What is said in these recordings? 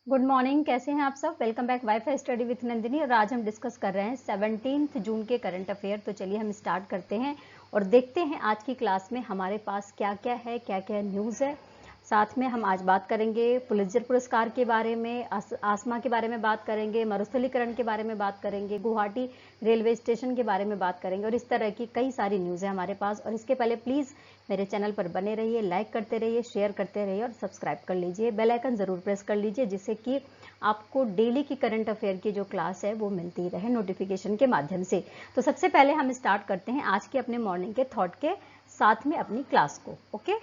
Good morning, कैसे हैं आप सब। Welcome back wifi study with Nandini. और आज हम डिस्कस कर रहे हैं 17 जून के करंट अफेयर। तो चलिए हम स्टार्ट करते हैं और देखते हैं आज की क्लास में हमारे पास क्या क्या है, क्या क्या न्यूज़ है। साथ में हम आज बात करेंगे पुलित्जर पुरस्कार के बारे में, आसमा के बारे में बात करेंगे, मरुस्थलीकरण के बारे में बात करेंगे, गुवाहाटी रेलवे स्टेशन के बारे में बात करेंगे और इस तरह की कई सारी न्यूज़ है हमारे पास। और इसके पहले प्लीज़ मेरे चैनल पर बने रहिए, लाइक करते रहिए, शेयर करते रहिए और सब्सक्राइब कर लीजिए। बेल आइकन ज़रूर प्रेस कर लीजिए जिससे कि आपको डेली की करंट अफेयर की जो क्लास है वो मिलती रहे नोटिफिकेशन के माध्यम से। तो सबसे पहले हम स्टार्ट करते हैं आज के अपने मॉर्निंग के थॉट के साथ में अपनी क्लास को। ओके,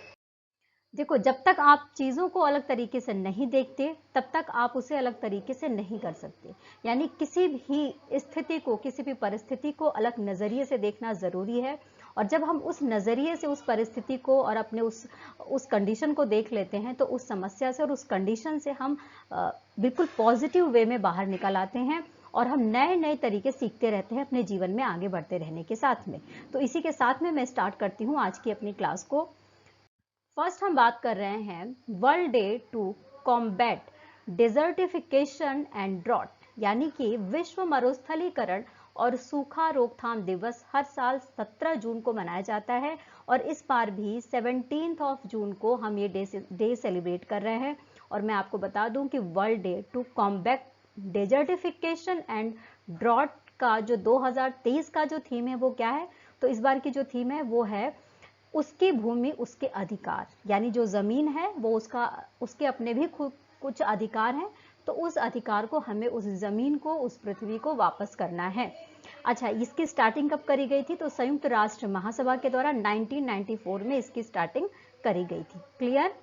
देखो, जब तक आप चीज़ों को अलग तरीके से नहीं देखते तब तक आप उसे अलग तरीके से नहीं कर सकते। यानी किसी भी स्थिति को, किसी भी परिस्थिति को अलग नज़रिए से देखना ज़रूरी है। और जब हम उस नज़रिए से उस परिस्थिति को और अपने उस कंडीशन को देख लेते हैं तो उस समस्या से और उस कंडीशन से हम बिल्कुल पॉजिटिव वे में बाहर निकल आते हैं और हम नए नए तरीके सीखते रहते हैं अपने जीवन में आगे बढ़ते रहने के साथ में। तो इसी के साथ में मैं स्टार्ट करती हूँ आज की अपनी क्लास को। फर्स्ट हम बात कर रहे हैं world day to combat desertification and drought, यानी कि विश्व मरुस्थलीकरण और सूखा रोकथाम दिवस हर साल 17 जून को मनाया जाता है। और इस बार भी 17 जून को हम ये डे सेलिब्रेट कर रहे हैं। और मैं आपको बता दूं कि world day to combat desertification and drought का जो 2023 का जो थीम है वो क्या है। तो इस बार की जो थीम है वो है उसकी भूमि उसके अधिकार, यानी जो जमीन है वो उसके अपने भी कुछ अधिकार हैं। तो उस अधिकार को हमें, उस जमीन को, उस पृथ्वी को वापस करना है। अच्छा, इसकी स्टार्टिंग कब करी गई थी? तो संयुक्त राष्ट्र महासभा के द्वारा 1994 में इसकी स्टार्टिंग करी गई थी। क्लियर?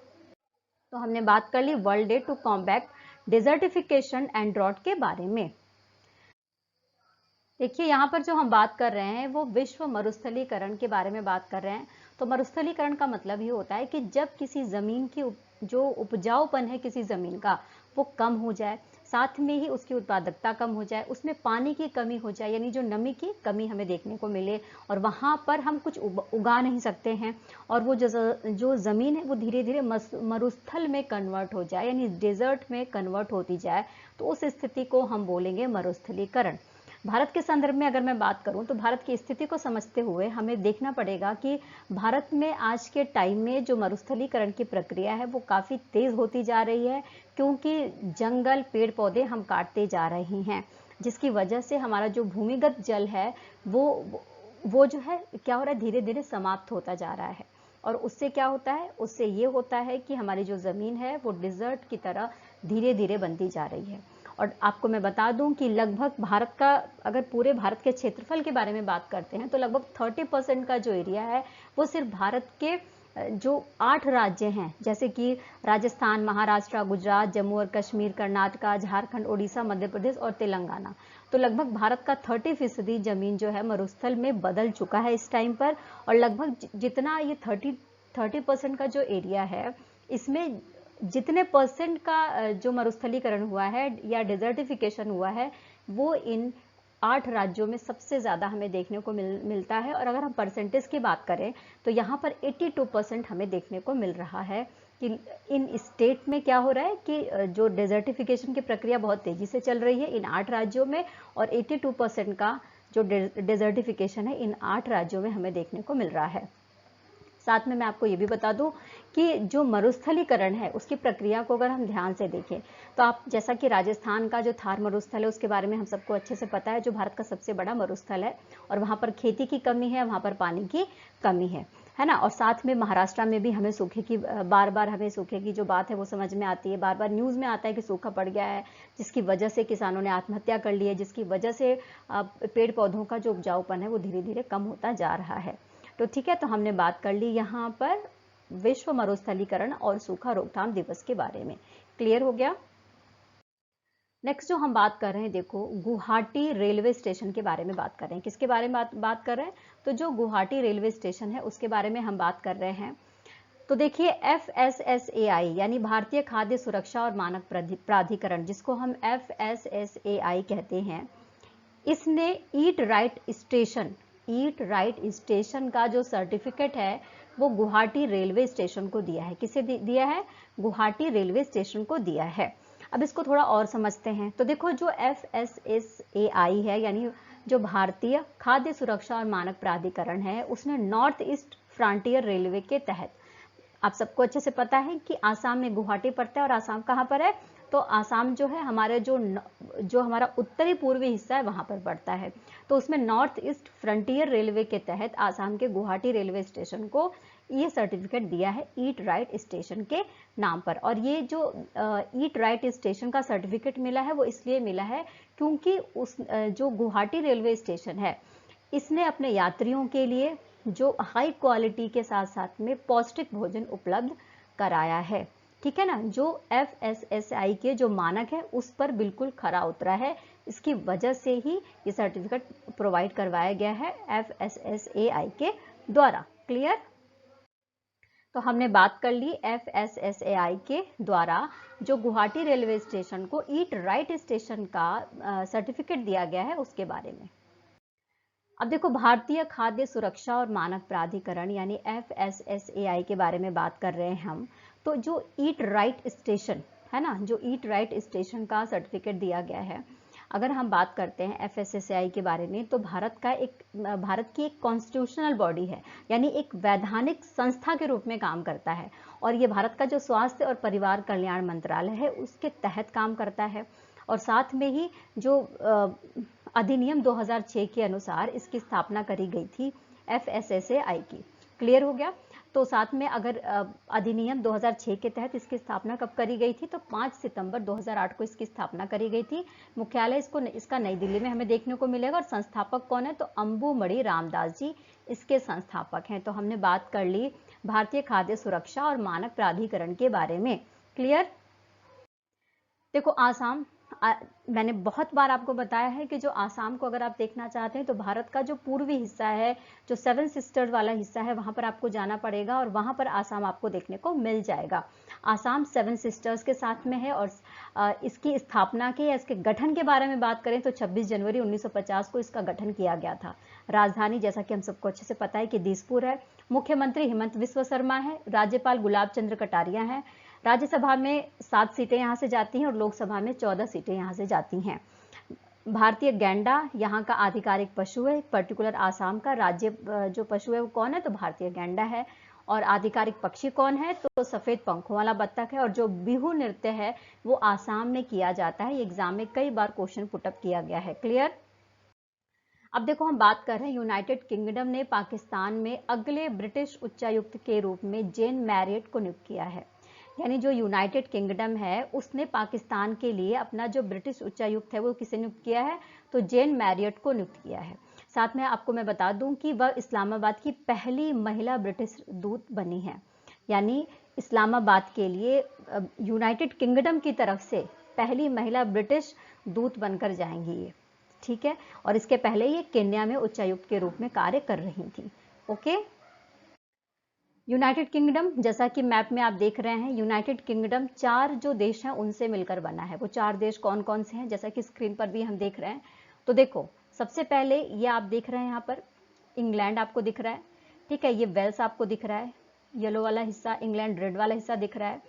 तो हमने बात कर ली world day to combat desertification and drought के बारे में। देखिए, यहाँ पर जो हम बात कर रहे हैं वो विश्व मरुस्थलीकरण के बारे में बात कर रहे हैं। तो मरुस्थलीकरण का मतलब ये होता है कि जब किसी जमीन की जो उपजाऊपन है किसी जमीन का वो कम हो जाए, साथ में ही उसकी उत्पादकता कम हो जाए, उसमें पानी की कमी हो जाए, यानी जो नमी की कमी हमें देखने को मिले और वहाँ पर हम कुछ उगा नहीं सकते हैं और वो जो ज़मीन है वो धीरे धीरे मरुस्थल में कन्वर्ट हो जाए, यानी डेजर्ट में कन्वर्ट होती जाए, तो उस स्थिति को हम बोलेंगे मरुस्थलीकरण। भारत के संदर्भ में अगर मैं बात करूं तो भारत की स्थिति को समझते हुए हमें देखना पड़ेगा कि भारत में आज के टाइम में जो मरुस्थलीकरण की प्रक्रिया है वो काफ़ी तेज़ होती जा रही है, क्योंकि जंगल, पेड़ पौधे हम काटते जा रहे हैं, जिसकी वजह से हमारा जो भूमिगत जल है वो जो है क्या हो रहा है, धीरे धीरे समाप्त होता जा रहा है। और उससे क्या होता है? उससे ये होता है कि हमारी जो ज़मीन है वो डिज़र्ट की तरह धीरे धीरे बनती जा रही है। और आपको मैं बता दूं कि लगभग भारत का, अगर पूरे भारत के क्षेत्रफल के बारे में बात करते हैं तो लगभग 30% का जो एरिया है वो सिर्फ भारत के जो 8 राज्य हैं, जैसे कि राजस्थान, महाराष्ट्र, गुजरात, जम्मू और कश्मीर, कर्नाटका, झारखंड, ओडिशा, मध्य प्रदेश और तेलंगाना। तो लगभग भारत का 30% जमीन जो है मरुस्थल में बदल चुका है इस टाइम पर। और लगभग जितना ये 30% का जो एरिया है, इसमें जितने परसेंट का जो मरुस्थलीकरण हुआ है या डिजर्टिफिकेशन हुआ है वो इन 8 राज्यों में सबसे ज़्यादा हमें देखने को मिलता है। और अगर हम परसेंटेज की बात करें तो यहाँ पर 82% हमें देखने को मिल रहा है कि इन स्टेट में क्या हो रहा है कि जो डिजर्टिफिकेशन की प्रक्रिया बहुत तेज़ी से चल रही है इन 8 राज्यों में, और 82% का जो डिजर्टिफिकेशन है इन 8 राज्यों में हमें देखने को मिल रहा है। साथ में मैं आपको ये भी बता दूं कि जो मरुस्थलीकरण है उसकी प्रक्रिया को अगर हम ध्यान से देखें तो आप, जैसा कि राजस्थान का जो थार मरुस्थल है उसके बारे में हम सबको अच्छे से पता है, जो भारत का सबसे बड़ा मरुस्थल है और वहाँ पर खेती की कमी है, वहाँ पर पानी की कमी है ना। और साथ में महाराष्ट्र में भी हमें सूखे की, बार बार हमें सूखे की जो बात है वो समझ में आती है, बार बार न्यूज़ में आता है कि सूखा पड़ गया है, जिसकी वजह से किसानों ने आत्महत्या कर ली है, जिसकी वजह से पेड़ पौधों का जो उपजाऊपन है वो धीरे धीरे कम होता जा रहा है। तो ठीक है, तो हमने बात कर ली यहाँ पर विश्व मरुस्थलीकरण और सूखा रोकथाम दिवस के बारे में। क्लियर हो गया? नेक्स्ट जो हम बात कर रहे हैं, देखो, गुवाहाटी रेलवे स्टेशन के बारे में बात कर रहे हैं। किसके बारे में बात कर रहे हैं? तो जो गुवाहाटी रेलवे स्टेशन है उसके बारे में हम बात कर रहे हैं। तो देखिए, FSSAI यानी भारतीय खाद्य सुरक्षा और मानक प्राधिकरण, जिसको हम FSSAI कहते हैं, इसने ईट राइट स्टेशन का जो सर्टिफिकेट है वो गुवाहाटी रेलवे स्टेशन को दिया है। किसे दिया है? गुवाहाटी रेलवे स्टेशन को दिया है। अब इसको थोड़ा और समझते हैं। तो देखो जो FSSAI है, यानी जो भारतीय खाद्य सुरक्षा और मानक प्राधिकरण है, उसने नॉर्थ ईस्ट फ्रंटियर रेलवे के तहत, आप सबको अच्छे से पता है कि आसाम में गुवाहाटी पड़ता है, और आसाम कहाँ पर है, तो आसाम जो है हमारे जो हमारा उत्तरी पूर्वी हिस्सा है वहां पर पड़ता है। तो उसमें नॉर्थ ईस्ट फ्रंटियर रेलवे के तहत आसाम के गुवाहाटी रेलवे स्टेशन को ये सर्टिफिकेट दिया है ईट राइट स्टेशन के नाम पर। और ये जो ईट राइट स्टेशन का सर्टिफिकेट मिला है वो इसलिए मिला है क्योंकि जो गुवाहाटी रेलवे स्टेशन है, इसने अपने यात्रियों के लिए जो हाई क्वालिटी के साथ साथ में पौष्टिक भोजन उपलब्ध कराया है। ठीक है ना, जो FSSAI के जो मानक है उस पर बिल्कुल खरा उतरा है, इसकी वजह से ही ये सर्टिफिकेट प्रोवाइड करवाया गया है FSSAI के द्वारा। क्लियर? तो हमने बात कर ली FSSAI के द्वारा जो गुवाहाटी रेलवे स्टेशन को ईट राइट स्टेशन का सर्टिफिकेट दिया गया है उसके बारे में। अब देखो भारतीय खाद्य सुरक्षा और मानक प्राधिकरण यानी FSSAI के बारे में बात कर रहे हैं हम। तो जो ईट राइट स्टेशन है ना, जो ईट राइट स्टेशन का सर्टिफिकेट दिया गया है, अगर हम बात करते हैं FSSAI के बारे में, तो भारत की एक कॉन्स्टिट्यूशनल बॉडी है, यानी एक वैधानिक संस्था के रूप में काम करता है। और ये भारत का जो स्वास्थ्य और परिवार कल्याण मंत्रालय है उसके तहत काम करता है। और साथ में ही जो अधिनियम 2006 के अनुसार इसकी स्थापना करी गई थी FSSAI की। क्लियर हो गया? तो साथ में अगर अधिनियम 2006 के तहत इसकी स्थापना कब करी गई थी, तो 5 सितंबर 2008 को इसकी स्थापना करी गई थी। मुख्यालय इसका नई दिल्ली में हमें देखने को मिलेगा। और संस्थापक कौन है, तो अंबुमणि रामदास जी इसके संस्थापक हैं। तो हमने बात कर ली भारतीय खाद्य सुरक्षा और मानक प्राधिकरण के बारे में। क्लियर? देखो आसाम, मैंने बहुत बार आपको बताया है कि जो आसाम को अगर आप देखना चाहते हैं तो भारत का जो पूर्वी हिस्सा है, जो 7 सिस्टर्स वाला हिस्सा है, वहां पर आपको जाना पड़ेगा और वहां पर आसाम आपको देखने को मिल जाएगा। आसाम 7 सिस्टर्स के साथ में है। और इसकी स्थापना के या इसके गठन के बारे में बात करें तो 26 जनवरी 1950 को इसका गठन किया गया था। राजधानी जैसा कि हम सबको अच्छे से पता है कि दिसपुर है। मुख्यमंत्री हिमंत विश्व शर्मा है। राज्यपाल गुलाब चंद्र कटारिया है। राज्यसभा में 7 सीटें यहां से जाती हैं और लोकसभा में 14 सीटें यहां से जाती हैं। भारतीय गैंडा यहाँ का आधिकारिक पशु है। पर्टिकुलर आसाम का राज्य जो पशु है वो कौन है, तो भारतीय गैंडा है। और आधिकारिक पक्षी कौन है, तो सफेद पंखों वाला बत्तख है। और जो बिहू नृत्य है वो आसाम में किया जाता है। एग्जाम में कई बार क्वेश्चन पुटअप किया गया है। क्लियर? अब देखो हम बात कर रहे हैं यूनाइटेड किंगडम ने पाकिस्तान में अगले ब्रिटिश उच्चायुक्त के रूप में जेन मैरियट को नियुक्त किया है। यानी जो यूनाइटेड किंगडम है उसने पाकिस्तान के लिए अपना जो ब्रिटिश उच्चायुक्त है वो किसे नियुक्त किया है, तो जेन मैरियट को नियुक्त किया है। साथ में आपको मैं बता दूं कि वह इस्लामाबाद की पहली महिला ब्रिटिश दूत बनी है। यानी इस्लामाबाद के लिए यूनाइटेड किंगडम की तरफ से पहली महिला ब्रिटिश दूत बनकर जाएंगी ये। ठीक है? और इसके पहले ये केन्या में उच्चायुक्त के रूप में कार्य कर रही थी। ओके? यूनाइटेड किंगडम, जैसा कि मैप में आप देख रहे हैं, यूनाइटेड किंगडम 4 जो देश हैं उनसे मिलकर बना है। वो 4 देश कौन कौन से हैं, जैसा कि स्क्रीन पर भी हम देख रहे हैं। तो देखो सबसे पहले ये आप देख रहे हैं, यहाँ पर इंग्लैंड आपको दिख रहा है। ठीक है? ये वेल्स आपको दिख रहा है, येलो वाला हिस्सा। इंग्लैंड रेड वाला हिस्सा दिख रहा है।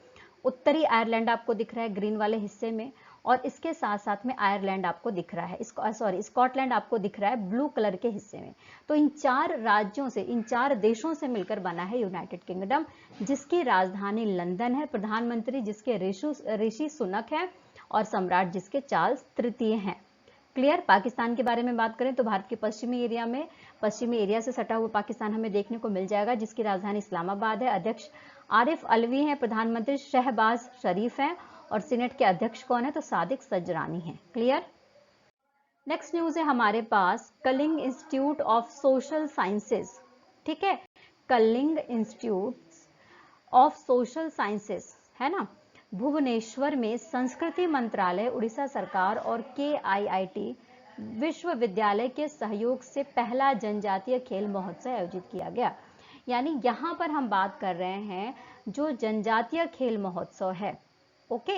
उत्तरी आयरलैंड आपको दिख रहा है ग्रीन वाले हिस्से में। और इसके साथ साथ में आयरलैंड आपको दिख रहा है, स्कॉटलैंड आपको दिख रहा है ब्लू कलर के हिस्से में। तो इन 4 राज्यों से, इन 4 देशों से मिलकर बना है यूनाइटेड किंगडम, जिसकी राजधानी लंदन है। प्रधानमंत्री जिसके ऋषि सुनक है और सम्राट जिसके चार्ल्स तृतीय हैं। क्लियर? पाकिस्तान के बारे में बात करें तो भारत के पश्चिमी एरिया से सटा हुआ पाकिस्तान हमें देखने को मिल जाएगा, जिसकी राजधानी इस्लामाबाद है। अध्यक्ष आरिफ अलवी हैं। प्रधानमंत्री शहबाज शरीफ हैं। और सीनेट के अध्यक्ष कौन है, तो सादिक सजरानी हैं। क्लियर? नेक्स्ट न्यूज है हमारे पास Kalinga institute of social sciences. ठीक है? Kalinga institute of social sciences है ना, भुवनेश्वर में संस्कृति मंत्रालय, उड़ीसा सरकार और KIIT विश्वविद्यालय के सहयोग से पहला जनजातीय खेल महोत्सव आयोजित किया गया। यानी यहां पर हम बात कर रहे हैं जो जनजातीय खेल महोत्सव है। ओके?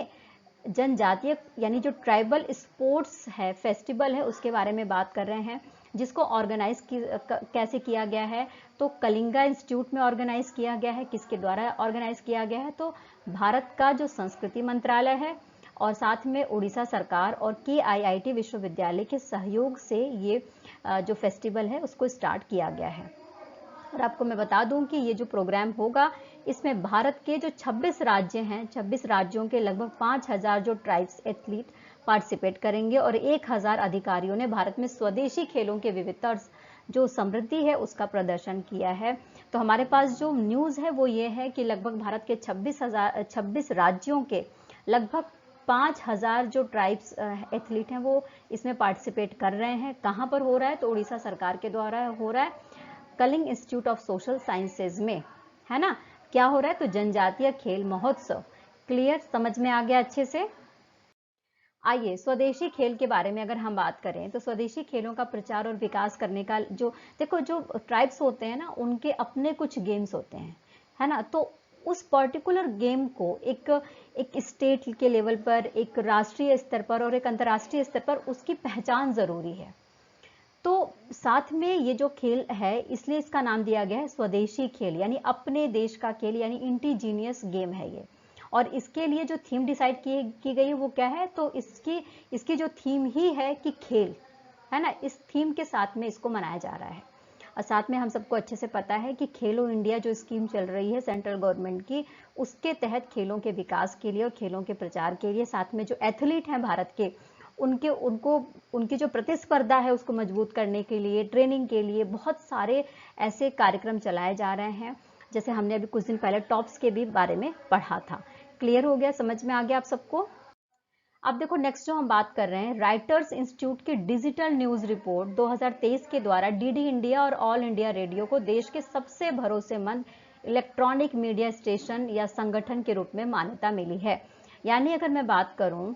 जनजातीय यानी जो ट्राइबल स्पोर्ट्स है, फेस्टिवल है, उसके बारे में बात कर रहे हैं, जिसको ऑर्गेनाइज कैसे किया गया है, तो कलिंगा इंस्टीट्यूट में ऑर्गेनाइज किया गया है। किसके द्वारा ऑर्गेनाइज किया गया है, तो भारत का जो संस्कृति मंत्रालय है और साथ में उड़ीसा सरकार और KIIT विश्वविद्यालय के सहयोग से ये जो फेस्टिवल है उसको स्टार्ट किया गया है। और आपको मैं बता दूं कि ये जो प्रोग्राम होगा इसमें भारत के जो 26 राज्य हैं, 26 राज्यों के लगभग 5000 जो ट्राइब्स एथलीट पार्टिसिपेट करेंगे और 1000 अधिकारियों ने भारत में स्वदेशी खेलों के विविधता और जो समृद्धि है उसका प्रदर्शन किया है। तो हमारे पास जो न्यूज़ है वो ये है कि लगभग भारत के 26 राज्यों के लगभग 5000 जो ट्राइब्स एथलीट हैं वो इसमें पार्टिसिपेट कर रहे हैं। कहाँ पर हो रहा है? तो उड़ीसा सरकार के द्वारा हो रहा है, Kalinga institute of social sciences में, है ना। क्या हो रहा है? तो जनजातीय खेल महोत्सव। क्लियर? समझ में आ गया अच्छे से? आइए स्वदेशी खेल के बारे में अगर हम बात करें तो स्वदेशी खेलों का प्रचार और विकास करने का जो देखो जो ट्राइब्स होते हैं ना उनके अपने कुछ गेम्स होते हैं, है ना। तो उस पर्टिकुलर गेम को एक स्टेट के लेवल पर, एक राष्ट्रीय स्तर पर और एक अंतर्राष्ट्रीय स्तर पर उसकी पहचान जरूरी है। तो साथ में ये जो खेल है इसलिए इसका नाम दिया गया है स्वदेशी खेल, यानी अपने देश का खेल, यानी इंडिजीनियस गेम है ये। और इसके लिए जो थीम डिसाइड की गई है वो क्या है? तो इसकी जो थीम ही है कि खेल, है ना। इस थीम के साथ में इसको मनाया जा रहा है। और साथ में हम सबको अच्छे से पता है कि खेलो इंडिया जो स्कीम चल रही है सेंट्रल गवर्नमेंट की, उसके तहत खेलों के विकास के लिए और खेलों के प्रचार के लिए, साथ में जो एथलीट हैं भारत के उनकी जो प्रतिस्पर्धा है उसको मजबूत करने के लिए, ट्रेनिंग के लिए बहुत सारे ऐसे कार्यक्रम चलाए जा रहे हैं। जैसे हमने अभी कुछ दिन पहले टॉप्स के भी बारे में पढ़ा था। क्लियर हो गया? समझ में आ गया आप सबको? अब देखो नेक्स्ट जो हम बात कर रहे हैं, राइटर्स इंस्टीट्यूट की डिजिटल न्यूज रिपोर्ट 2023 के द्वारा डीडी इंडिया और ऑल इंडिया रेडियो को देश के सबसे भरोसेमंद इलेक्ट्रॉनिक मीडिया स्टेशन या संगठन के रूप में मान्यता मिली है। यानी अगर मैं बात करूं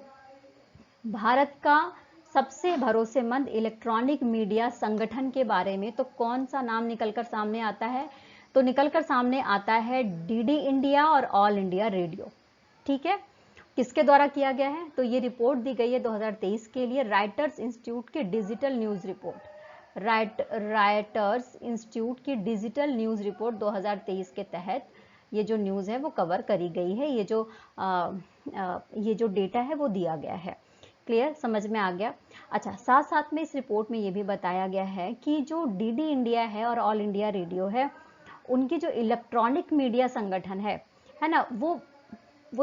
भारत का सबसे भरोसेमंद इलेक्ट्रॉनिक मीडिया संगठन के बारे में, तो कौन सा नाम निकलकर सामने आता है? तो निकलकर सामने आता है डीडी इंडिया और ऑल इंडिया रेडियो। ठीक है, किसके द्वारा किया गया है? तो ये रिपोर्ट दी गई है 2023 के लिए राइटर्स इंस्टीट्यूट की digital news report. Writers institute की डिजिटल न्यूज रिपोर्ट 2023 के तहत ये जो न्यूज है वो कवर करी गई है। ये जो डेटा है वो दिया गया है। क्लियर? समझ में आ गया? अच्छा, साथ साथ में इस रिपोर्ट में ये भी बताया गया है कि जो डीडी इंडिया है और ऑल इंडिया रेडियो है, उनकी जो इलेक्ट्रॉनिक मीडिया संगठन है ना, वो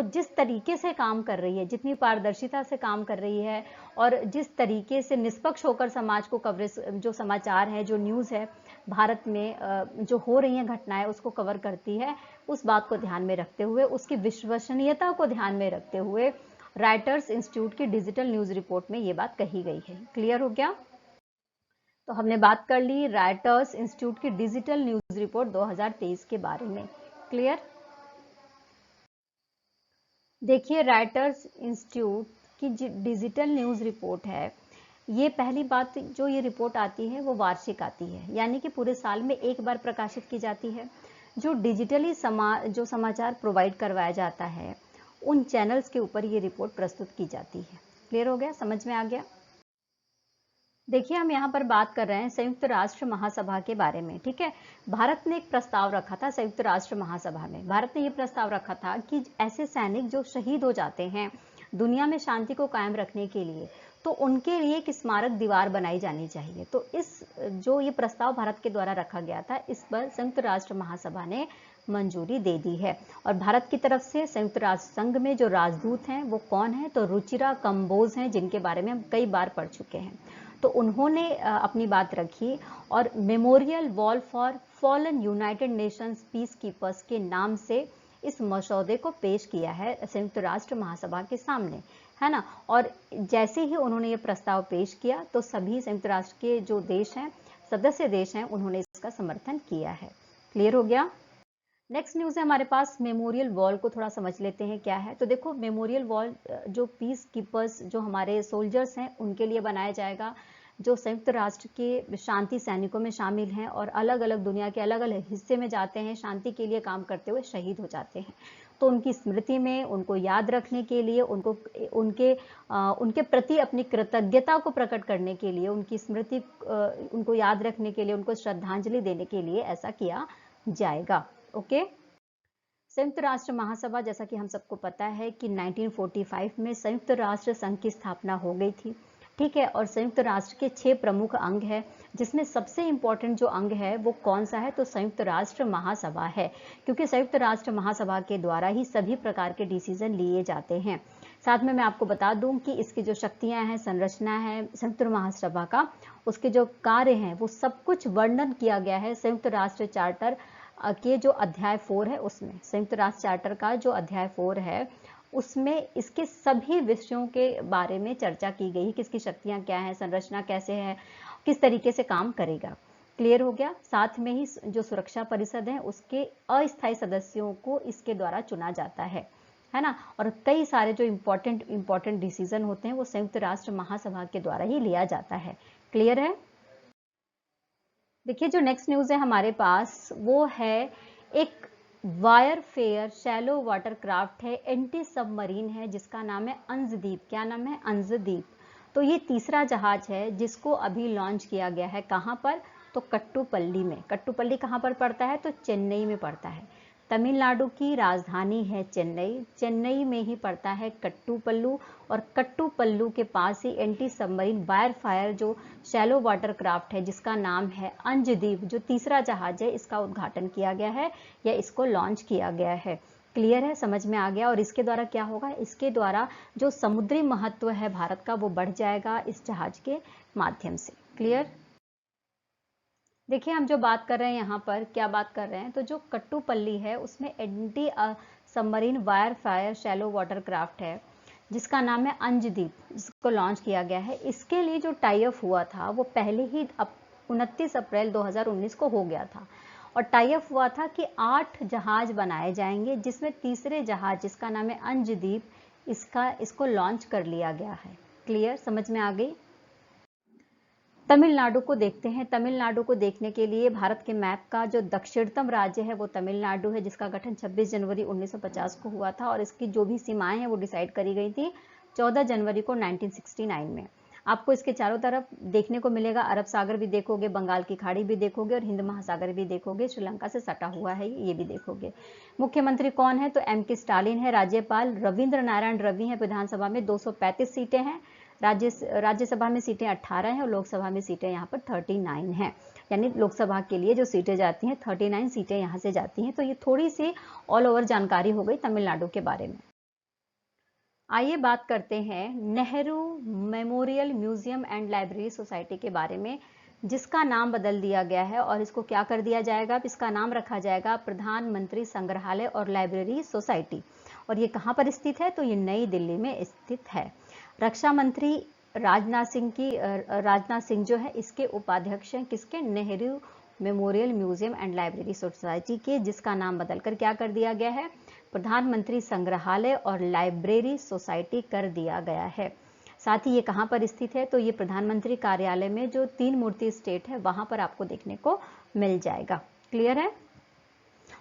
जिस तरीके से काम कर रही है, जितनी पारदर्शिता से काम कर रही है और जिस तरीके से निष्पक्ष होकर समाज को कवरेज, जो समाचार है, जो न्यूज़ है भारत में जो हो रही हैं घटनाएं उसको कवर करती है, उस बात को ध्यान में रखते हुए, उसकी विश्वसनीयता को ध्यान में रखते हुए राइटर्स इंस्टीट्यूट की डिजिटल न्यूज रिपोर्ट में ये बात कही गई है। क्लियर हो गया? तो हमने बात कर ली राइटर्स इंस्टीट्यूट की डिजिटल न्यूज रिपोर्ट 2023 के बारे में। क्लियर? देखिए राइटर्स इंस्टीट्यूट की डिजिटल न्यूज रिपोर्ट है, ये पहली बात जो ये रिपोर्ट आती है वो वार्षिक आती है, यानी कि पूरे साल में एक बार प्रकाशित की जाती है। जो डिजिटली जो समाचार प्रोवाइड करवाया जाता है उन चैनल्स के ऊपर ये रिपोर्ट प्रस्तुत की जाती है। क्लियर हो गया? समझ में आ गया? देखिए हम यहाँ पर बात कर रहे हैं संयुक्त राष्ट्र महासभा के बारे में। ठीक है, भारत ने एक प्रस्ताव रखा था संयुक्त राष्ट्र महासभा में। भारत ने ये प्रस्ताव रखा था कि ऐसे सैनिक जो शहीद हो जाते हैं दुनिया में शांति को कायम रखने के लिए, तो उनके लिए एक स्मारक दीवार बनाई जानी चाहिए। तो जो ये प्रस्ताव भारत के द्वारा रखा गया था, इस पर संयुक्त राष्ट्र महासभा ने मंजूरी दे दी है। और भारत की तरफ से संयुक्त राष्ट्र संघ में जो राजदूत हैं वो कौन है? तो रुचिरा कंबोज हैं, जिनके बारे में हम कई बार पढ़ चुके हैं। तो उन्होंने अपनी बात रखी और memorial wall for fallen United Nations peace keepers के नाम से इस मसौदे को पेश किया है संयुक्त राष्ट्र महासभा के सामने, है ना। और जैसे ही उन्होंने ये प्रस्ताव पेश किया तो सभी संयुक्त राष्ट्र के जो देश हैं, सदस्य देश हैं, उन्होंने इसका समर्थन किया है। क्लियर हो गया? नेक्स्ट न्यूज़ है हमारे पास मेमोरियल वॉल को थोड़ा समझ लेते हैं क्या है। तो देखो मेमोरियल वॉल जो पीस कीपर्स, जो हमारे सोल्जर्स हैं, उनके लिए बनाया जाएगा, जो संयुक्त राष्ट्र के शांति सैनिकों में शामिल हैं और अलग अलग दुनिया के अलग अलग हिस्से में जाते हैं, शांति के लिए काम करते हुए शहीद हो जाते हैं। तो उनकी स्मृति में, उनको याद रखने के लिए, उनके प्रति अपनी कृतज्ञता को प्रकट करने के लिए, उनकी स्मृति उनको याद रखने के लिए, उनको श्रद्धांजलि देने के लिए ऐसा किया जाएगा। ओके, संयुक्त राष्ट्र महासभा, जैसा कि हम सबको पता है कि 1945 में संयुक्त राष्ट्र संघ की स्थापना हो गई थी, ठीक है। और संयुक्त राष्ट्र के 6 प्रमुख अंग है, जिसमें सबसे इंपॉर्टेंट जो अंग है वो कौन सा है, तो संयुक्त राष्ट्र महासभा है, क्योंकि संयुक्त राष्ट्र महासभा के द्वारा ही सभी प्रकार के डिसीजन लिए जाते हैं। साथ में मैं आपको बता दूं कि इसकी जो शक्तियां हैं, संरचना है संयुक्त महासभा का, उसके जो कार्य हैं वो सब कुछ वर्णन किया गया है संयुक्त राष्ट्र चार्टर के जो अध्याय 4 है उसमें। संयुक्त राष्ट्र चार्टर का जो अध्याय 4 है उसमें इसके सभी विषयों के बारे में चर्चा की गई है कि इसकी शक्तियां क्या हैं, संरचना कैसे है, किस तरीके से काम करेगा। क्लियर हो गया। साथ में ही जो सुरक्षा परिषद है उसके अस्थायी सदस्यों को इसके द्वारा चुना जाता है ना। और कई सारे जो इंपॉर्टेंट डिसीजन होते हैं वो संयुक्त राष्ट्र महासभा के द्वारा ही लिया जाता है। क्लियर है। देखिए जो नेक्स्ट न्यूज है हमारे पास वो है एक वायरफेयर शैलो वाटर क्राफ्ट है, एंटी सबमरीन है, जिसका नाम है अंशदीप। क्या नाम है? अंशदीप। तो ये तीसरा जहाज है जिसको अभी लॉन्च किया गया है। कहां पर? तो कट्टुपल्ली में। कट्टुपल्ली कहां पर पड़ता है? तो चेन्नई में पड़ता है। तमिलनाडु की राजधानी है चेन्नई, चेन्नई में ही पड़ता है कट्टुपल्लू। और कट्टुपल्लू के पास ही एंटी सबमरीन वायरफायर जो शैलो वाटर क्राफ्ट है जिसका नाम है अंशदीप, जो तीसरा जहाज है, इसका उद्घाटन किया गया है या इसको लॉन्च किया गया है। क्लियर है, समझ में आ गया। और इसके द्वारा क्या होगा? इसके द्वारा जो समुद्री महत्व है भारत का वो बढ़ जाएगा इस जहाज के माध्यम से। क्लियर। देखिए हम जो बात कर रहे हैं यहाँ पर, क्या बात कर रहे हैं, तो जो कट्टुपल्ली है उसमें anti submarine warfare shallow water craft है जिसका नाम है अंशदीप, जिसको लॉन्च किया गया है। इसके लिए जो टाई अप हुआ था वो पहले ही 29 अप्रैल 2019 को हो गया था। और टाई अप हुआ था कि 8 जहाज बनाए जाएंगे, जिसमें तीसरे जहाज जिसका नाम है अंशदीप, इसको लॉन्च कर लिया गया है। क्लियर, समझ में आ गई। तमिलनाडु को देखते हैं। तमिलनाडु को देखने के लिए भारत के मैप का जो दक्षिणतम राज्य है वो तमिलनाडु है, जिसका गठन 26 जनवरी 1950 को हुआ था। और इसकी जो भी सीमाएं हैं वो डिसाइड करी गई थी 14 जनवरी को 1969 में। आपको इसके चारों तरफ देखने को मिलेगा, अरब सागर भी देखोगे, बंगाल की खाड़ी भी देखोगे और हिंद महासागर भी देखोगे, श्रीलंका से सटा हुआ है ये भी देखोगे। मुख्यमंत्री कौन है? तो M.K. स्टालिन है। राज्यपाल रविंद्र नारायण रवि है। विधानसभा में 235 सीटें हैं। राज्यसभा में सीटें 18 हैं और लोकसभा में सीटें यहाँ पर 39 हैं। यानी लोकसभा के लिए जो सीटें जाती हैं 39 सीटें यहाँ से जाती हैं। तो ये थोड़ी सी ऑल ओवर जानकारी हो गई तमिलनाडु के बारे में। आइए बात करते हैं Nehru memorial museum and library society के बारे में, जिसका नाम बदल दिया गया है। और इसको क्या कर दिया जाएगा? इसका नाम रखा जाएगा प्रधानमंत्री संग्रहालय और लाइब्रेरी सोसाइटी। और ये कहाँ पर स्थित है? तो ये नई दिल्ली में स्थित है। रक्षा मंत्री राजनाथ सिंह जो है इसके उपाध्यक्ष हैं। किसके? Nehru memorial museum and library society के, जिसका नाम बदलकर क्या कर दिया गया है? प्रधानमंत्री संग्रहालय और लाइब्रेरी सोसाइटी कर दिया गया है। साथ ही ये कहां पर स्थित है? तो ये प्रधानमंत्री कार्यालय में जो 3 मूर्ति स्टेट है वहां पर आपको देखने को मिल जाएगा। क्लियर है।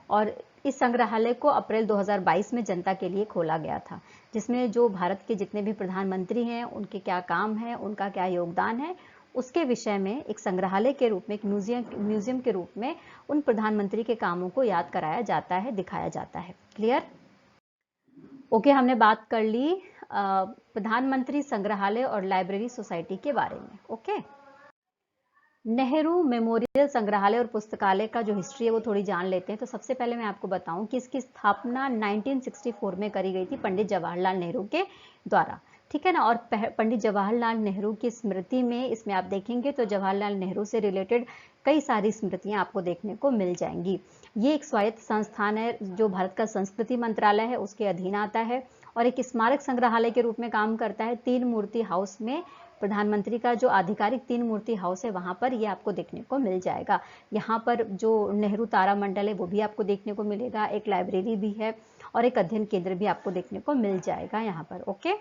और इस संग्रहालय को अप्रैल 2022 में जनता के लिए खोला गया था, जिसमें जो भारत के जितने भी प्रधानमंत्री हैं उनके क्या काम है, उनका क्या योगदान है, उसके विषय में एक संग्रहालय के रूप में, एक म्यूजियम के रूप में उन प्रधानमंत्री के कामों को याद कराया जाता है, दिखाया जाता है। क्लियर। ओके, हमने बात कर ली प्रधानमंत्री संग्रहालय और लाइब्रेरी सोसाइटी के बारे में। ओके, नेहरू मेमोरियल संग्रहालय और पुस्तकालय का जो हिस्ट्री है वो थोड़ी जान लेते हैं। तो सबसे पहले मैं आपको बताऊं कि इसकी स्थापना 1964 में करी गई थी पंडित जवाहरलाल नेहरू के द्वारा, ठीक है ना। और पंडित जवाहरलाल नेहरू की स्मृति में इसमें आप देखेंगे तो जवाहरलाल नेहरू से रिलेटेड कई सारी स्मृतियां आपको देखने को मिल जाएंगी। ये एक स्वायत्त संस्थान है जो भारत का संस्कृति मंत्रालय है उसके अधीन आता है और एक स्मारक संग्रहालय के रूप में काम करता है। 3 मूर्ति हाउस में प्रधानमंत्री का जो आधिकारिक 3 मूर्ति हाउस है वहां पर ये आपको देखने को मिल जाएगा। यहाँ पर जो नेहरू तारामंडल है वो भी आपको देखने को मिलेगा, एक लाइब्रेरी भी है और एक अध्ययन केंद्र भी आपको देखने को मिल जाएगा यहाँ पर। ओके,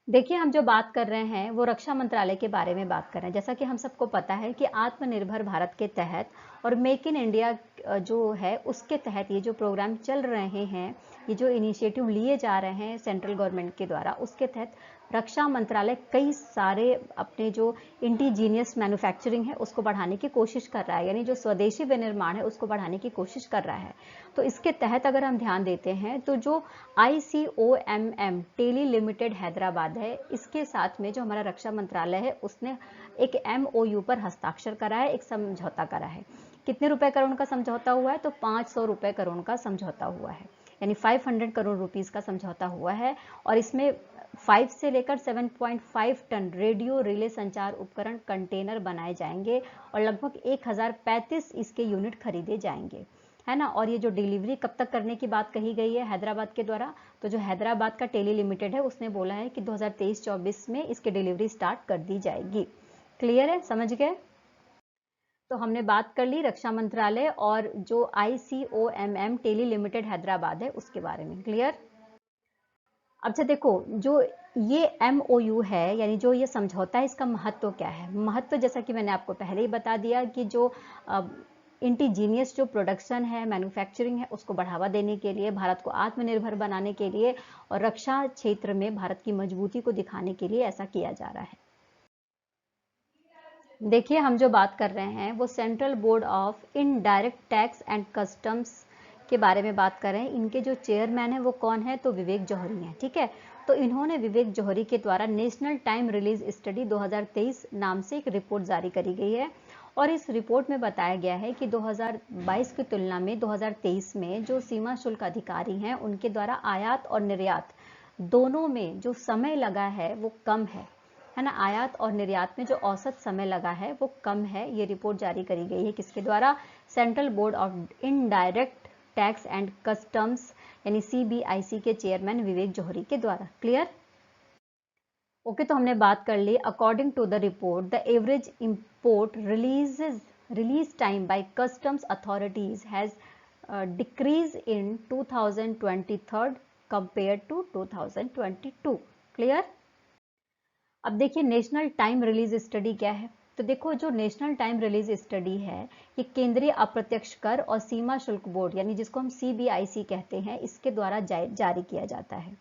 देखिए हम जो बात कर रहे हैं वो रक्षा मंत्रालय के बारे में बात कर रहे हैं। जैसा कि हम सबको पता है कि आत्मनिर्भर भारत के तहत और मेक इन इंडिया जो है उसके तहत ये जो प्रोग्राम चल रहे हैं, ये जो इनिशिएटिव लिए जा रहे हैं सेंट्रल गवर्नमेंट के द्वारा, उसके तहत रक्षा मंत्रालय कई सारे अपने जो इंडिजीनियस मैन्युफैक्चरिंग है उसको बढ़ाने की कोशिश कर रहा है, यानी जो स्वदेशी विनिर्माण है उसको बढ़ाने की कोशिश कर रहा है। तो इसके तहत अगर हम ध्यान देते हैं तो जो ICOMM टेली लिमिटेड हैदराबाद है, इसके साथ में जो हमारा रक्षा मंत्रालय है उसने एक MOU पर हस्ताक्षर करा है, एक समझौता करा है। कितने रुपए करोड़ का समझौता हुआ है? तो 500 रुपए करोड़ का समझौता हुआ है, यानी 500 करोड़ रुपीस का समझौता हुआ है। और इसमें 5 से लेकर 7.5 टन रेडियो रिले संचार उपकरण कंटेनर बनाए जाएंगे और लगभग 1035 इसके यूनिट खरीदे जाएंगे, है ना। और ये जो डिलीवरी कब तक करने की बात कही गई है हैदराबाद के द्वारा, तो जो हैदराबाद का टेली लिमिटेड है उसने बोला है कि 2023-24 में इसकी डिलीवरी स्टार्ट कर दी जाएगी। क्लियर है, समझ गए? तो हमने बात कर ली रक्षा मंत्रालय और जो ICOMM टेली लिमिटेड हैदराबाद है उसके बारे में। क्लियर? अच्छा देखो, जो ये MOU है यानी जो ये समझौता है, इसका महत्व क्या है? महत्व जैसा कि मैंने आपको पहले ही बता दिया कि जो इंडिजीनियस जो प्रोडक्शन है, मैन्युफैक्चरिंग है, उसको बढ़ावा देने के लिए, भारत को आत्मनिर्भर बनाने के लिए और रक्षा क्षेत्र में भारत की मजबूती को दिखाने के लिए ऐसा किया जा रहा है। देखिए, हम जो बात कर रहे हैं वो central board of indirect tax and customs के बारे में बात कर रहे हैं। इनके जो चेयरमैन है वो कौन है? तो विवेक जौहरी हैं। ठीक है, तो इन्होंने विवेक जौहरी के द्वारा नेशनल टाइम रिलीज स्टडी 2023 नाम से एक रिपोर्ट जारी करी गई है और इस रिपोर्ट में बताया गया है कि 2022 की तुलना में 2023 में जो सीमा शुल्क अधिकारी हैं उनके द्वारा आयात और निर्यात दोनों में जो समय लगा है वो कम है ना। आयात और निर्यात में जो औसत समय लगा है वो कम है। ये रिपोर्ट जारी करी गई है किसके द्वारा? Central board of indirect tax and customs यानी CBIC के चेयरमैन विवेक जौहरी के द्वारा। क्लियर? ओके, तो हमने बात कर ली। According to the report, the average import release time by customs authorities has decrease in 2023 compare to 2022। Clear? अब देखिए, नेशनल टाइम रिलीज स्टडी क्या है? तो देखो, जो नेशनल टाइम रिलीज स्टडी है ये केंद्रीय अप्रत्यक्ष कर और सीमा शुल्क बोर्ड यानी जिसको हम CBIC कहते हैं, इसके द्वारा जारी किया जाता है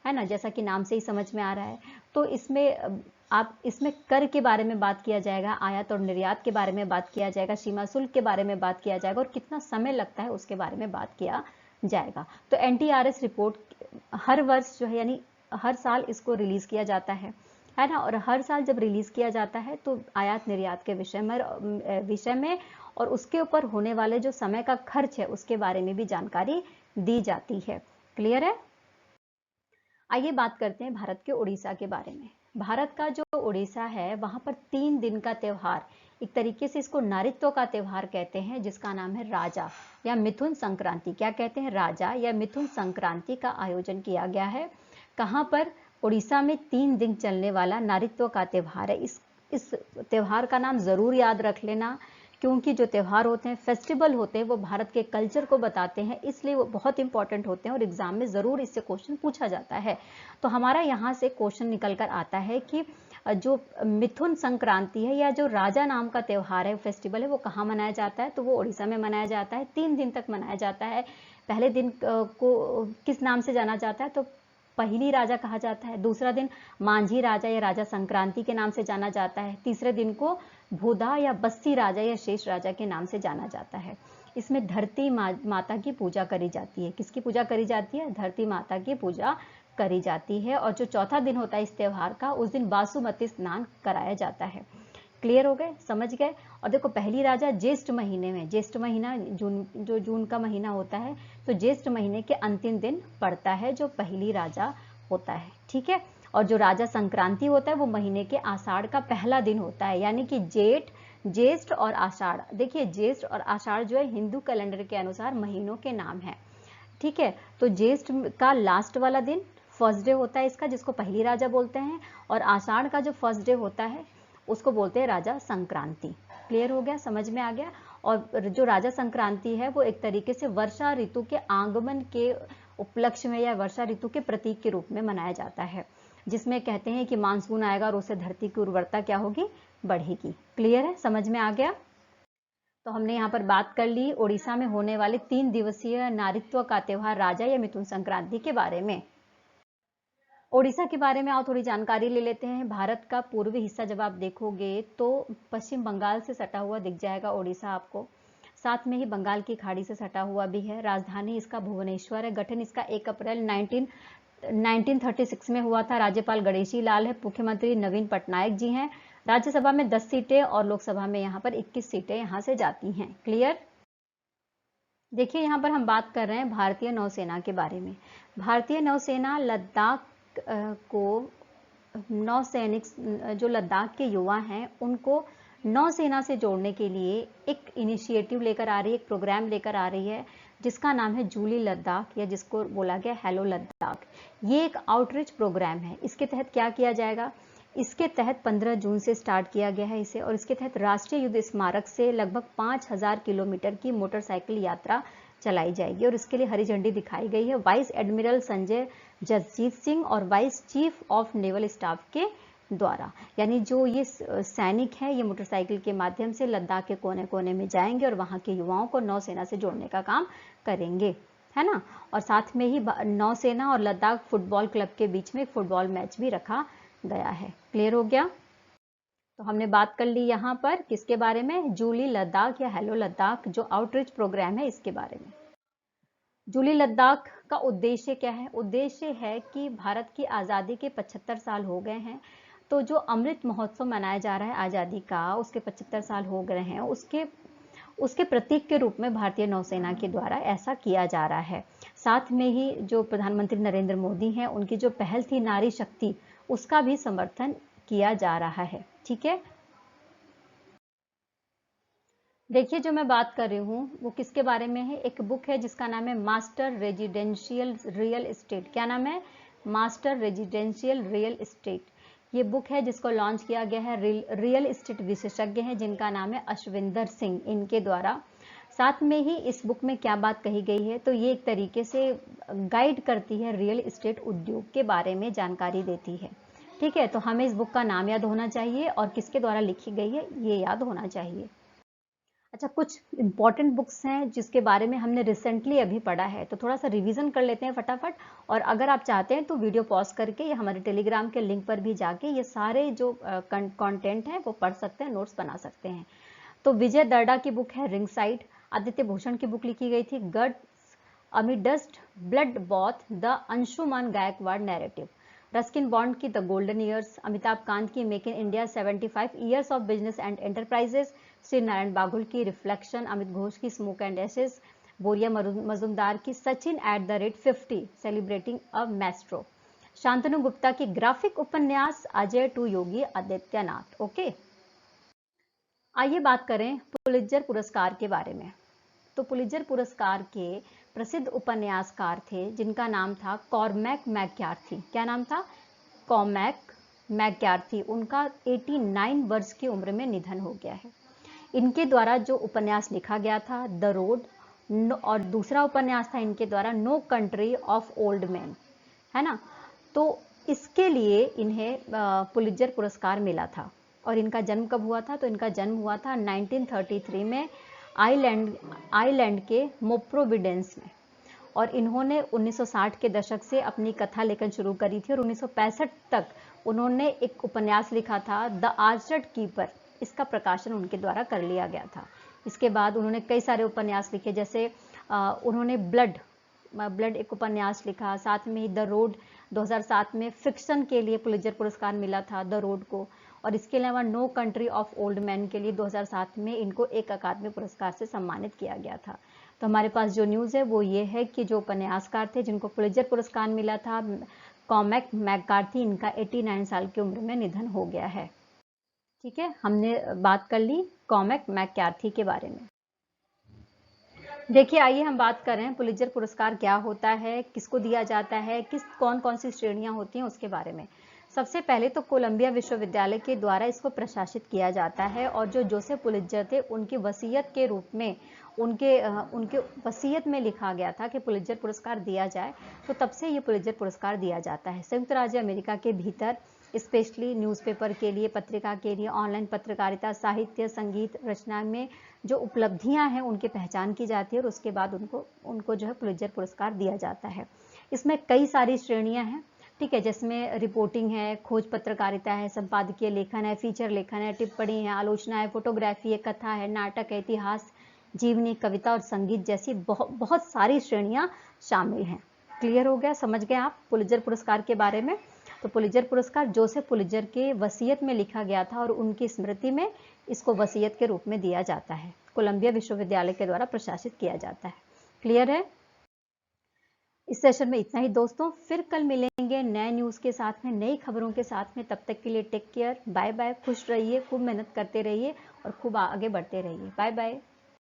ना। जैसा कि नाम से ही समझ में आ रहा है। तो इसमें कर के बारे में बात किया जाएगा, आयात और निर्यात के बारे में बात किया जाएगा, सीमा शुल्क के बारे में बात किया जाएगा और कितना समय लगता है उसके बारे में बात किया जाएगा। तो NTRS रिपोर्ट हर वर्ष जो है यानी हर साल इसको रिलीज किया जाता है ना। और हर साल जब रिलीज किया जाता है तो आयात निर्यात के विषय में और उसके ऊपर होने वाले जो समय का खर्च है उसके बारे में भी जानकारी दी जाती है। क्लियर है? आइए बात करते हैं भारत के उड़ीसा के बारे में। भारत का जो उड़ीसा है वहां पर 3 दिन का त्योहार, एक तरीके से इसको नारित्व का त्योहार कहते हैं, जिसका नाम है राजा या मिथुन संक्रांति। क्या कहते हैं? राजा या मिथुन संक्रांति का आयोजन किया गया है। कहां पर? उड़ीसा में 3 दिन चलने वाला नारित्व का त्योहार है। इस त्योहार का नाम जरूर याद रख लेना, क्योंकि जो त्योहार होते हैं, फेस्टिवल होते हैं, वो भारत के कल्चर को बताते हैं, इसलिए वो बहुत इंपॉर्टेंट होते हैं और एग्जाम में जरूर इससे क्वेश्चन पूछा जाता है। तो हमारा यहाँ से क्वेश्चन निकल कर आता है कि जो मिथुन संक्रांति है या जो राजा नाम का त्योहार है, फेस्टिवल है, वो कहाँ मनाया जाता है? तो वो उड़ीसा में मनाया जाता है। 3 दिन तक मनाया जाता है। पहले दिन को किस नाम से जाना जाता है? तो पहली राजा कहा जाता है। दूसरा दिन मांझी राजा या राजा संक्रांति के नाम से जाना जाता है। तीसरे दिन को भूदा या बस्सी राजा या शेष राजा के नाम से जाना जाता है। इसमें धरती माता की पूजा करी जाती है। किसकी पूजा करी जाती है? धरती माता की पूजा करी जाती है। और जो चौथा दिन होता है इस त्योहार का, उस दिन बासुमती स्नान कराया जाता है। क्लियर हो गए? समझ गए? और देखो, पहली राजा ज्येष्ठ महीने में, ज्येष्ठ महीना जून का महीना होता है, तो ज्येष्ठ महीने के अंतिम दिन पड़ता है जो पहली राजा होता है। ठीक है? और जो राजा संक्रांति होता है वो महीने के आषाढ़ का पहला दिन होता है, यानी कि ज्येष्ठ और आषाढ़। देखिए, ज्येष्ठ और आषाढ़ जो है हिंदू कैलेंडर के अनुसार महीनों के नाम है। ठीक है? तो ज्येष्ठ का लास्ट वाला दिन फर्स्ट डे होता है इसका, जिसको पहली राजा बोलते हैं, और आषाढ़ का जो फर्स्ट डे होता है उसको बोलते हैं राजा संक्रांति। क्लियर हो गया? समझ में आ गया? और जो राजा संक्रांति है वो एक तरीके से वर्षा ऋतु के आगमन के उपलक्ष्य में या वर्षा ऋतु के प्रतीक के रूप में मनाया जाता है, जिसमें कहते हैं कि मानसून आएगा और उससे धरती की उर्वरता क्या होगी? बढ़ेगी। क्लियर है? समझ में आ गया? तो हमने यहाँ पर बात कर ली ओडिशा में होने वाले 3 दिवसीय नारित्व का त्योहार राजा या मिथुन संक्रांति के बारे में। ओडिशा के बारे में आओ थोड़ी जानकारी ले लेते हैं। भारत का पूर्वी हिस्सा जब आप देखोगे तो पश्चिम बंगाल से सटा हुआ दिख जाएगा ओडिशा आपको। साथ में ही बंगाल की खाड़ी से सटा हुआ भी है। राजधानी इसका भुवनेश्वर है। गठन इसका 1 अप्रैल 1936 में हुआ था। राज्यपाल गणेशी लाल है। मुख्यमंत्री नवीन पटनायक जी हैं। राज्यसभा में 10 सीटें और लोकसभा में यहाँ पर 21 सीटें यहाँ से जाती हैं। क्लियर। देखिए यहाँ पर हम बात कर रहे हैं भारतीय नौसेना के बारे में। भारतीय नौसेना लद्दाख को नौसैनिक जो लद्दाख के युवा हैं उनको नौसेना से जोड़ने के लिए एक इनिशिएटिव लेकर आ रही है, एक प्रोग्राम लेकर आ रही है जिसका नाम है जूली लद्दाख या जिसको बोला गया हेलो लद्दाख। ये एक आउटरीच प्रोग्राम है। इसके तहत क्या किया जाएगा? इसके तहत 15 जून से स्टार्ट किया गया है इसे, और इसके तहत राष्ट्रीय युद्ध स्मारक से लगभग 5000 किलोमीटर की मोटरसाइकिल यात्रा चलाई जाएगी और इसके लिए हरी झंडी दिखाई गई है वाइस एडमिरल संजय जसजीत सिंह और vice chief of naval staff के द्वारा। यानी जो ये सैनिक हैं ये मोटरसाइकिल के माध्यम से लद्दाख के कोने कोने में जाएंगे और वहां के युवाओं को नौसेना से जोड़ने का काम करेंगे, है ना। और साथ में ही नौसेना और लद्दाख फुटबॉल क्लब के बीच में एक फुटबॉल मैच भी रखा गया है। क्लियर हो गया। तो हमने बात कर ली यहाँ पर किसके बारे में? जूली लद्दाख या हेलो लद्दाख जो आउटरीच प्रोग्राम है इसके बारे में। जूली लद्दाख का उद्देश्य क्या है? उद्देश्य है कि भारत की आज़ादी के 75 साल हो गए हैं, तो जो अमृत महोत्सव मनाया जा रहा है आज़ादी का, उसके 75 साल हो गए हैं, उसके प्रतीक के रूप में भारतीय नौसेना के द्वारा ऐसा किया जा रहा है। साथ में ही जो प्रधानमंत्री नरेंद्र मोदी हैं उनकी जो पहल थी नारी शक्ति, उसका भी समर्थन किया जा रहा है। ठीक है। देखिए जो मैं बात कर रही हूँ वो किसके बारे में है? एक बुक है जिसका नाम है मास्टर रेजिडेंशियल रियल एस्टेट। क्या नाम है? Master residential real estate. ये बुक है जिसको लॉन्च किया गया है रियल एस्टेट विशेषज्ञ हैं जिनका नाम है अश्विंदर सिंह, इनके द्वारा। साथ में ही इस बुक में क्या बात कही गई है, तो ये एक तरीके से गाइड करती है रियल एस्टेट उद्योग के बारे में जानकारी देती है। ठीक है। तो हमें इस बुक का नाम याद होना चाहिए और किसके द्वारा लिखी गई है ये याद होना चाहिए। अच्छा, कुछ इंपॉर्टेंट बुक्स हैं जिसके बारे में हमने रिसेंटली अभी पढ़ा है, तो थोड़ा सा रिवीजन कर लेते हैं फटाफट। और अगर आप चाहते हैं तो वीडियो पॉज करके या हमारे टेलीग्राम के लिंक पर भी जाके ये सारे जो कंटेंट हैं वो पढ़ सकते हैं, नोट्स बना सकते हैं। तो विजय दर्डा की बुक है रिंग साइड। आदित्य भूषण की बुक लिखी गई थी guts amidst blood both the Anshuman Gaekwad narrative. Ruskin Bond की the golden years. Amitabh Kant की make in India 75 years of business and enterprises. Shri Narayan बाघुल की रिफ्लेक्शन। अमित घोष की smoke and ashes. Boria Majumdar की Sachin @50 celebrating a maestro. Shantanu Gupta की ग्राफिक उपन्यास अजय टू योगी आदित्यनाथ। ओके, आइए बात करें पुलित्जर पुरस्कार के बारे में। तो पुलित्जर पुरस्कार के प्रसिद्ध उपन्यासकार थे जिनका नाम था कॉर्मैक मैककार्थी। क्या नाम था? Cormac McCarthy. उनका 89 वर्ष की उम्र में निधन हो गया है। इनके द्वारा जो उपन्यास लिखा गया था द रोड, और दूसरा उपन्यास था इनके द्वारा no country of old man, है ना। तो इसके लिए इन्हें पुलित्जर पुरस्कार मिला था। और इनका जन्म कब हुआ था? तो इनका जन्म हुआ था 1933 में आइलैंड के मोप्रोविडेंस में। और इन्होंने 1960 के दशक से अपनी कथा लेखन शुरू करी थी और 1965 तक उन्होंने एक उपन्यास लिखा था द आर्चर्ड कीपर। इसका प्रकाशन उनके द्वारा कर लिया गया था। इसके बाद उन्होंने कई सारे उपन्यास लिखे, जैसे उन्होंने ब्लड एक उपन्यास लिखा। साथ में ही द रोड 2007 में फिक्शन के लिए पुलित्जर पुरस्कार मिला था द रोड को। और इसके अलावा no country of old man के लिए 2007 में इनको एक अकादमी पुरस्कार से सम्मानित किया गया था। तो हमारे पास जो न्यूज़ है वो ये है कि जो उपन्यासकार थे जिनको पुलित्जर पुरस्कार मिला था कॉर्मैक मैककार्थी, इनका 89 साल की उम्र में निधन हो गया है। ठीक है, हमने बात कर ली कॉर्मैक मैककार्थी के बारे में। देखिए आइए हम बात कर रहे हैं पुलित्जर पुरस्कार क्या होता है, किसको दिया जाता है, कौन कौन सी श्रेणियां होती हैं उसके बारे में। सबसे पहले तो कोलंबिया विश्वविद्यालय के द्वारा इसको प्रशासित किया जाता है और जो जोसेफ पुलित्जर थे उनकी वसीयत के रूप में उनके वसीयत में लिखा गया था कि पुलित्जर पुरस्कार दिया जाए, तो तब से ये पुलित्जर पुरस्कार दिया जाता है। संयुक्त राज्य अमेरिका के भीतर स्पेशली न्यूज़पेपर के लिए, पत्रिका के लिए, ऑनलाइन पत्रकारिता, साहित्य, संगीत रचना में जो उपलब्धियां हैं उनकी पहचान की जाती है और उसके बाद उनको जो है पुलित्जर पुरस्कार दिया जाता है। इसमें कई सारी श्रेणियां हैं, ठीक है, जिसमें रिपोर्टिंग है, खोज पत्रकारिता है, संपादकीय लेखन है, फीचर लेखन है, टिप्पणी है, आलोचना है, फोटोग्राफी है, कथा है, नाटक है, इतिहास, जीवनी, कविता और संगीत जैसी बहुत सारी श्रेणियां शामिल हैं। क्लियर हो गया, समझ गए आप पुलित्जर पुरस्कार के बारे में? तो पुलित्जर पुरस्कार जोसेफ पुलित्जर के वसीयत में लिखा गया था और उनकी स्मृति में इसको वसीयत के रूप में दिया जाता है। कोलंबिया विश्वविद्यालय के द्वारा प्रशासित किया जाता है। क्लियर है? इस सेशन में इतना ही दोस्तों, फिर कल मिलेंगे नए न्यूज़ के साथ में, नई खबरों के साथ में। तब तक के लिए टेक केयर, बाय बाय, खुश रहिए, खूब मेहनत करते रहिए और खूब आगे बढ़ते रहिए। Bye bye.